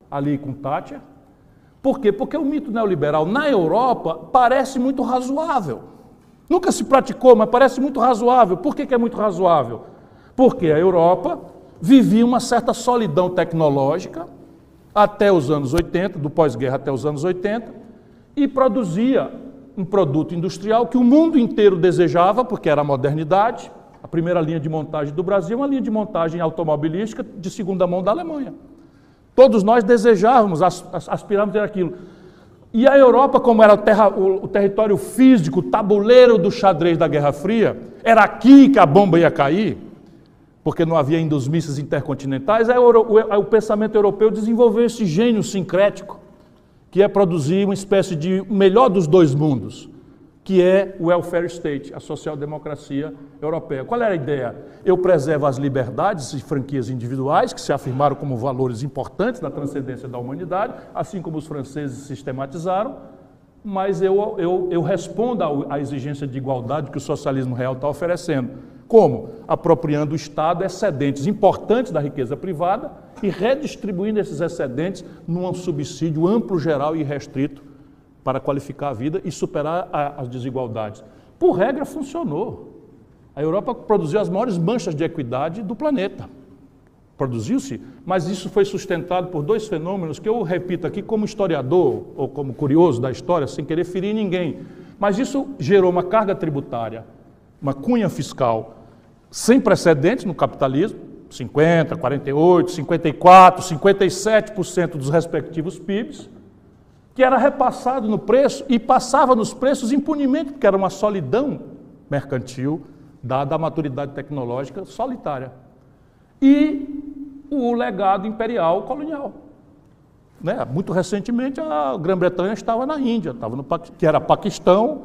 ali com Thatcher. Por quê? Porque o mito neoliberal na Europa parece muito razoável. Nunca se praticou, mas parece muito razoável. Por que é muito razoável? Porque a Europa vivia uma certa solidão tecnológica até os anos 80, do pós-guerra até os anos 80, e produzia um produto industrial que o mundo inteiro desejava, porque era a modernidade. A primeira linha de montagem do Brasil é uma linha de montagem automobilística de segunda mão da Alemanha. Todos nós desejávamos, aspirávamos a ter aquilo. E a Europa, como era o território físico, o tabuleiro do xadrez da Guerra Fria, era aqui que a bomba ia cair, porque não havia ainda os mísseis intercontinentais, aí o pensamento europeu desenvolveu esse gênio sincrético, que é produzir uma espécie de melhor dos dois mundos, que é o welfare state, a social-democracia europeia. Qual era a ideia? Eu preservo as liberdades e franquias individuais, que se afirmaram como valores importantes na transcendência da humanidade, assim como os franceses sistematizaram, mas eu respondo à exigência de igualdade que o socialismo real está oferecendo. Como? Apropriando o Estado excedentes importantes da riqueza privada e redistribuindo esses excedentes num subsídio amplo, geral e restrito para qualificar a vida e superar as desigualdades. Por regra, funcionou. A Europa produziu as maiores manchas de equidade do planeta. Produziu-se, mas isso foi sustentado por dois fenômenos que eu repito aqui como historiador ou como curioso da história, sem querer ferir ninguém. Mas isso gerou uma carga tributária, uma cunha fiscal sem precedentes no capitalismo, 50%, 48%, 54%, 57% dos respectivos PIBs, que era repassado no preço e passava nos preços impunemente, porque era uma solidão mercantil, dada a maturidade tecnológica solitária. E o legado imperial colonial. Muito recentemente, a Grã-Bretanha estava na Índia, estava que era Paquistão,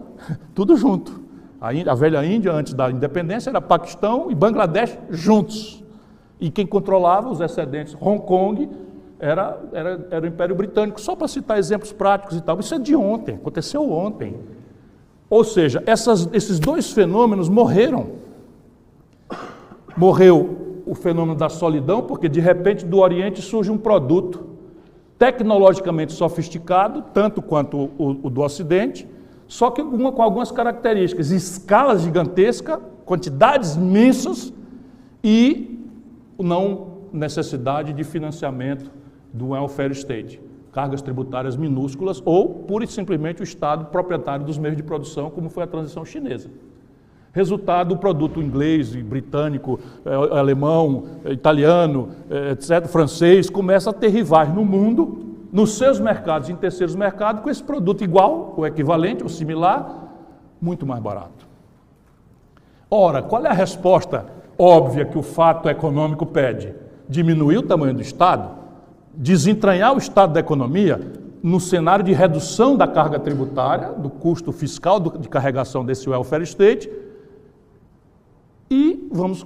tudo junto. A velha Índia, antes da independência, era Paquistão e Bangladesh juntos. E quem controlava os excedentes, Hong Kong, era o Império Britânico, só para citar exemplos práticos e tal. Isso é de ontem, aconteceu ontem. Ou seja, esses dois fenômenos morreram. Morreu o fenômeno da solidão, porque de repente do Oriente surge um produto tecnologicamente sofisticado, tanto quanto o do Ocidente, só que com algumas características, escala gigantesca, quantidades imensas e não necessidade de financiamento do welfare state, cargas tributárias minúsculas ou, pura e simplesmente, o Estado proprietário dos meios de produção, como foi a transição chinesa. Resultado, o produto inglês, britânico, alemão, italiano, etc., francês, começa a ter rivais no mundo, nos seus mercados e em terceiros mercados, com esse produto igual, ou equivalente, ou similar, muito mais barato. Ora, qual é a resposta óbvia que o fato econômico pede? Diminuir o tamanho do Estado, desentranhar o Estado da economia no cenário de redução da carga tributária, do custo fiscal de carregação desse welfare state, e vamos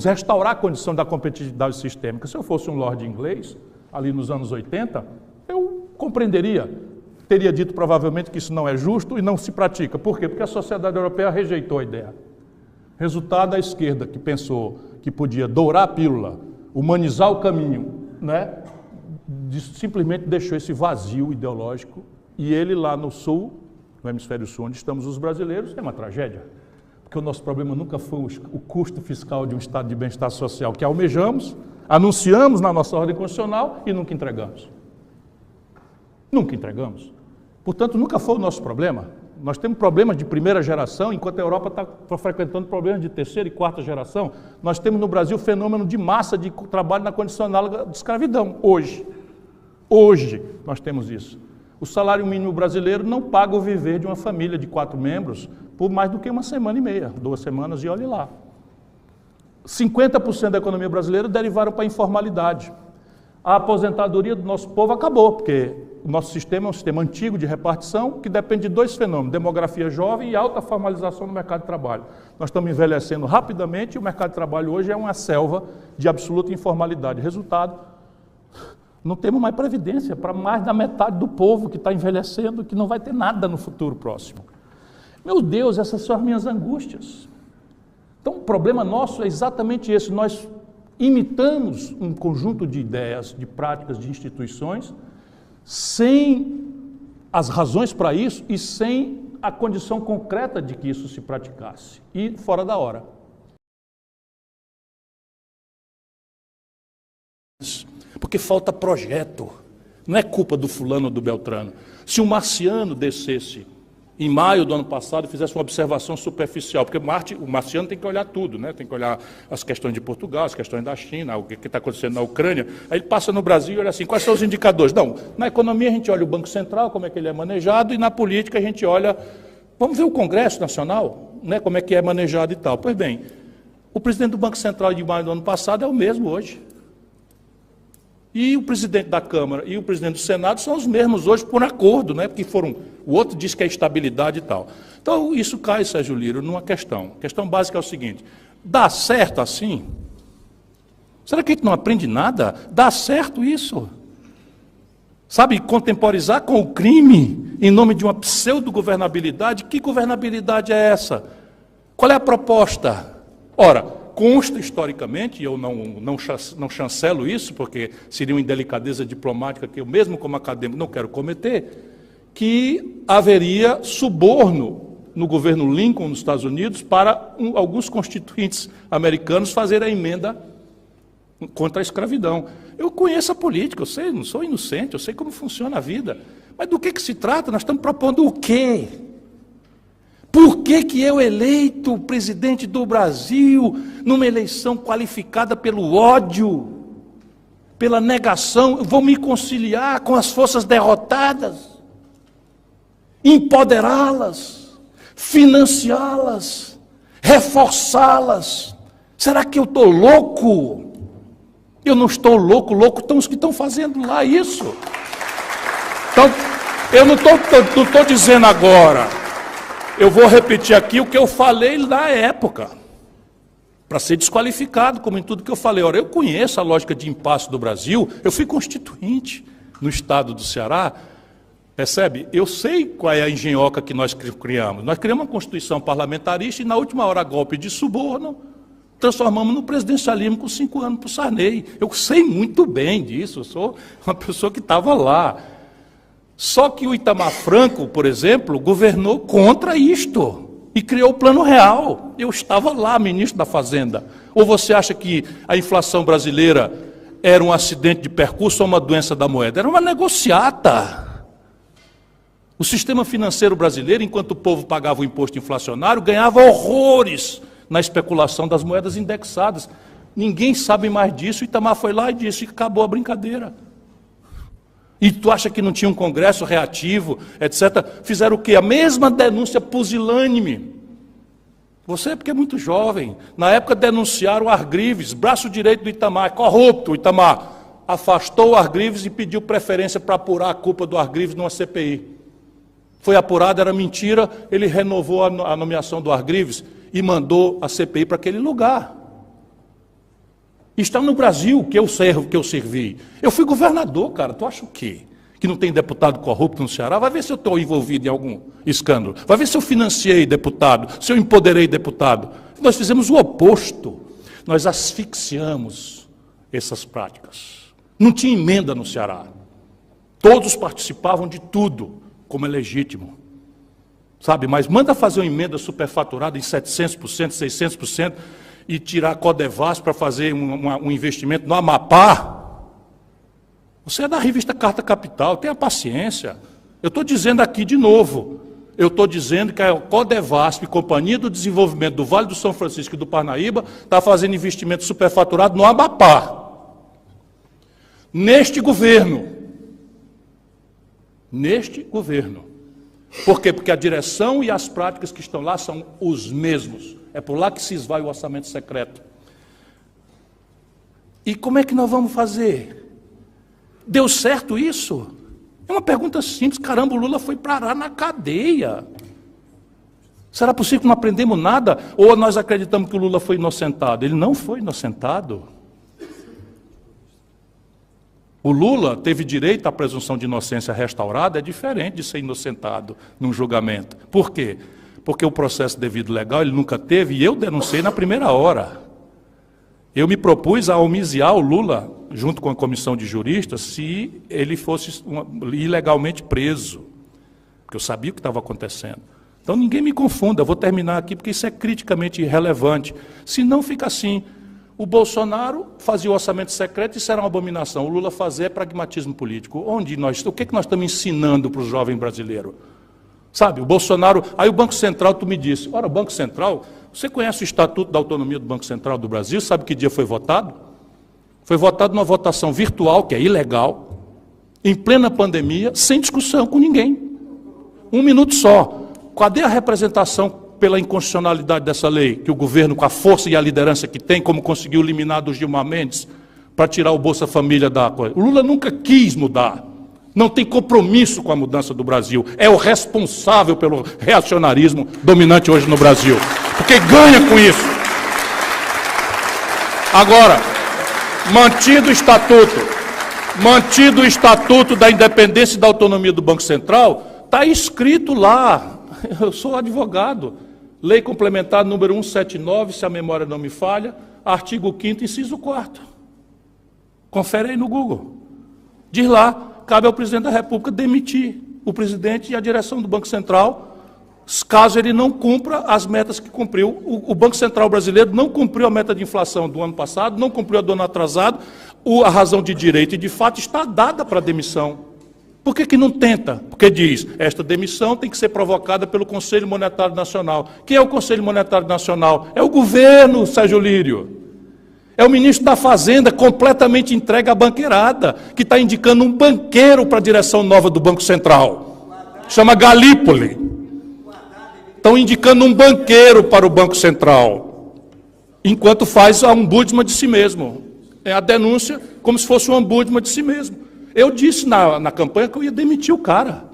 restaurar a condição da competitividade sistêmica. Se eu fosse um lord inglês, ali nos anos 80, eu compreenderia, teria dito provavelmente que isso não é justo e não se pratica. Por quê? Porque a sociedade europeia rejeitou a ideia. Resultado, a esquerda, que pensou que podia dourar a pílula, humanizar o caminho, simplesmente deixou esse vazio ideológico, e ele lá no sul, no hemisfério sul, onde estamos os brasileiros, é uma tragédia. Porque o nosso problema nunca foi o custo fiscal de um estado de bem-estar social que almejamos, anunciamos na nossa ordem constitucional e nunca entregamos. Nunca entregamos. Portanto, nunca foi o nosso problema. Nós temos problemas de primeira geração, enquanto a Europa está frequentando problemas de terceira e quarta geração. Nós temos no Brasil fenômeno de massa de trabalho na condição análoga de escravidão, hoje. Hoje nós temos isso. O salário mínimo brasileiro não paga o viver de uma família de 4 membros por mais do que uma semana e meia, 2 semanas, e olhe lá. 50% da economia brasileira derivaram para a informalidade. A aposentadoria do nosso povo acabou, porque o nosso sistema é um sistema antigo de repartição que depende de 2 fenômenos, demografia jovem e alta formalização no mercado de trabalho. Nós estamos envelhecendo rapidamente e o mercado de trabalho hoje é uma selva de absoluta informalidade. Resultado, não temos mais previdência para mais da metade do povo que está envelhecendo, que não vai ter nada no futuro próximo. Meu Deus, essas são as minhas angústias. Então, o problema nosso é exatamente esse. Nós imitamos um conjunto de ideias, de práticas, de instituições, sem as razões para isso e sem a condição concreta de que isso se praticasse, e fora da hora. Porque falta projeto, não é culpa do fulano ou do Beltrano. Se um marciano descesse em maio do ano passado e fizesse uma observação superficial, porque o marciano tem que olhar tudo, né? Tem que olhar as questões de Portugal, as questões da China, o que está acontecendo na Ucrânia, aí ele passa no Brasil e olha assim, quais são os indicadores? Não, na economia a gente olha o Banco Central, como é que ele é manejado, e na política a gente olha, vamos ver o Congresso Nacional, né? Como é que é manejado e tal. Pois bem, o presidente do Banco Central de maio do ano passado é o mesmo hoje. E o presidente da Câmara e o presidente do Senado são os mesmos hoje por acordo, né? Porque o outro diz que é estabilidade e tal. Então, isso cai, Sérgio Liro, numa questão. A questão básica é o seguinte, dá certo assim? Será que a gente não aprende nada? Dá certo isso? Sabe, contemporizar com o crime em nome de uma pseudo-governabilidade? Que governabilidade é essa? Qual é a proposta? Ora, consta historicamente, e eu não chancelo isso, porque seria uma indelicadeza diplomática que eu mesmo como acadêmico não quero cometer, que haveria suborno no governo Lincoln nos Estados Unidos para alguns constituintes americanos fazerem a emenda contra a escravidão. Eu conheço a política, eu sei, não sou inocente, eu sei como funciona a vida. Mas do que se trata? Nós estamos propondo o quê? Por que eu eleito presidente do Brasil numa eleição qualificada pelo ódio, pela negação, vou me conciliar com as forças derrotadas, empoderá-las, financiá-las, reforçá-las? Será que eu estou louco? Eu não estou louco, louco estão os que estão fazendo lá isso. Então, eu não estou dizendo agora. Eu vou repetir aqui o que eu falei na época, para ser desqualificado, como em tudo que eu falei. Ora, eu conheço a lógica de impasse do Brasil, eu fui constituinte no estado do Ceará, percebe? Eu sei qual é a engenhoca que nós criamos. Nós criamos uma constituição parlamentarista e, na última hora, golpe de suborno, transformamos no presidencialismo com 5 anos para o Sarney. Eu sei muito bem disso, eu sou uma pessoa que estava lá. Só que o Itamar Franco, por exemplo, governou contra isto e criou o Plano Real. Eu estava lá, ministro da Fazenda. Ou você acha que a inflação brasileira era um acidente de percurso ou uma doença da moeda? Era uma negociata. O sistema financeiro brasileiro, enquanto o povo pagava o imposto inflacionário, ganhava horrores na especulação das moedas indexadas. Ninguém sabe mais disso. O Itamar foi lá e disse que acabou a brincadeira. E tu acha que não tinha um congresso reativo, etc. Fizeram o quê? A mesma denúncia pusilânime. Você é porque é muito jovem. Na época denunciaram o Argrives, braço direito do Itamar, corrupto. O Itamar afastou o Argrives e pediu preferência para apurar a culpa do Argrives numa CPI. Foi apurado, era mentira, ele renovou a nomeação do Argrives e mandou a CPI para aquele lugar. Está no Brasil que eu servi. Eu fui governador, cara. Tu acha o quê? Que não tem deputado corrupto no Ceará? Vai ver se eu estou envolvido em algum escândalo. Vai ver se eu financiei deputado, se eu empoderei deputado. Nós fizemos o oposto. Nós asfixiamos essas práticas. Não tinha emenda no Ceará. Todos participavam de tudo, como é legítimo. Sabe, mas manda fazer uma emenda superfaturada em 700%, 600%, e tirar a Codevasf para fazer um investimento no Amapá. Você é da revista Carta Capital, tenha paciência. Eu estou dizendo aqui de novo, eu estou dizendo que a Codevasf, Companhia do Desenvolvimento do Vale do São Francisco e do Parnaíba, está fazendo investimento superfaturado no Amapá. Neste governo. Neste governo. Por quê? Porque a direção e as práticas que estão lá são os mesmos. É por lá que se esvai o orçamento secreto. E como é que nós vamos fazer? Deu certo isso? É uma pergunta simples. Caramba, o Lula foi parar na cadeia. Será possível que não aprendemos nada? Ou nós acreditamos que o Lula foi inocentado? Ele não foi inocentado. O Lula teve direito à presunção de inocência restaurada, é diferente de ser inocentado num julgamento. Por quê? Porque o processo devido legal ele nunca teve, e eu denunciei na primeira hora. Eu me propus a homiziar o Lula, junto com a comissão de juristas, se ele fosse ilegalmente preso, porque eu sabia o que estava acontecendo. Então ninguém me confunda, eu vou terminar aqui, porque isso é criticamente irrelevante. Se não, fica assim. O Bolsonaro fazia o orçamento secreto e isso era uma abominação. O Lula fazia é pragmatismo político. O que nós estamos ensinando para o jovem brasileiro? Sabe, o Bolsonaro... Aí o Banco Central, tu me disse, ora, o Banco Central, você conhece o Estatuto da Autonomia do Banco Central do Brasil? Sabe que dia foi votado? Foi votado numa votação virtual, que é ilegal, em plena pandemia, sem discussão com ninguém. 1 minuto só. Cadê a representação pela inconstitucionalidade dessa lei, que o governo, com a força e a liderança que tem, como conseguiu eliminar do Gilmar Mendes, para tirar o Bolsa Família da coisa? O Lula nunca quis mudar. Não tem compromisso com a mudança do Brasil. É o responsável pelo reacionarismo dominante hoje no Brasil. Porque ganha com isso. Agora, mantido o estatuto da independência e da autonomia do Banco Central, está escrito lá, eu sou advogado, Lei Complementar número 179, se a memória não me falha, artigo 5º, inciso 4º. Confere aí no Google. Diz lá, cabe ao presidente da República demitir o presidente e a direção do Banco Central, caso ele não cumpra as metas que cumpriu. O Banco Central brasileiro não cumpriu a meta de inflação do ano passado, não cumpriu a do ano atrasado, a razão de direito e de fato está dada para a demissão. Por que não tenta? Porque diz, esta demissão tem que ser provocada pelo Conselho Monetário Nacional. Quem é o Conselho Monetário Nacional? É o governo, Sérgio Lírio. É o ministro da Fazenda, completamente entregue à banqueirada, que está indicando um banqueiro para a direção nova do Banco Central. Chama Galípoli. Estão indicando um banqueiro para o Banco Central, enquanto faz a ombudsman de si mesmo. É a denúncia como se fosse um ombudsman de si mesmo. Eu disse na campanha que eu ia demitir o cara.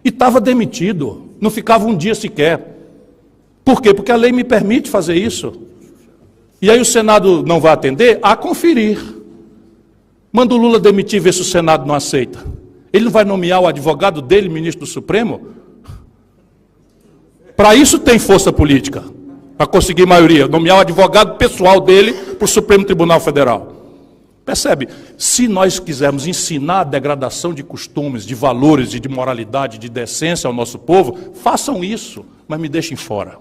E estava demitido. Não ficava um dia sequer. Por quê? Porque a lei me permite fazer isso. E aí o Senado não vai atender? A conferir. Manda o Lula demitir e ver se o Senado não aceita. Ele não vai nomear o advogado dele, ministro do Supremo? Para isso tem força política. Para conseguir maioria. Nomear o advogado pessoal dele para o Supremo Tribunal Federal. Percebe? Se nós quisermos ensinar a degradação de costumes, de valores e de moralidade, de decência ao nosso povo, façam isso, mas me deixem fora.